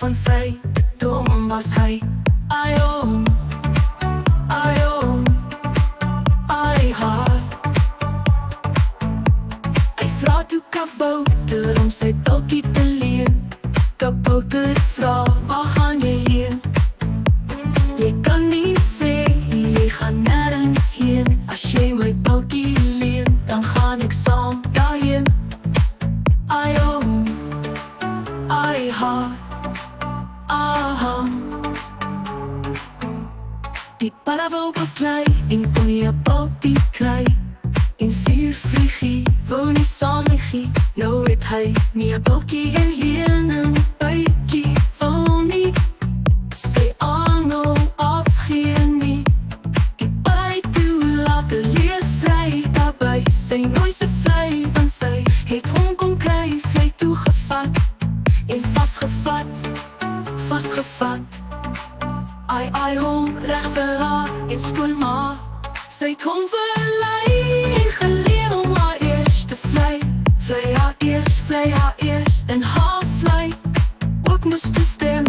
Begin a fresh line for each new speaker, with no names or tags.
van vrydom was hy. Ai oom, ai oom, ai haar. Hy vra toe kabouter om sy bultjie te leen. Kabouter vra, waar gaan jy heen? Jy kan nie sê, jy gaan nêrens heen. As jy my bultjie leen, dan gaan ek saam daarheen. Ai oom, ai haar, aham. Die para wou beklei en kon nie 'n bultjie kry. En vier vliegie wou nie saam liggie. Nou het hy nie 'n bultjie en leen 'n bytjie wou nie. Sy angel afgee nie. Die bytjie laat leer vry daarby. Sy nooit se vry van sy het hom kom kry. Vlei toegevat en vastgevat. Ai hom reg vir haar en skoon maar. Sy het hom verlei en geleer om haar eers te vlei. Vlei haar eers en haar vlei ook moes te stem.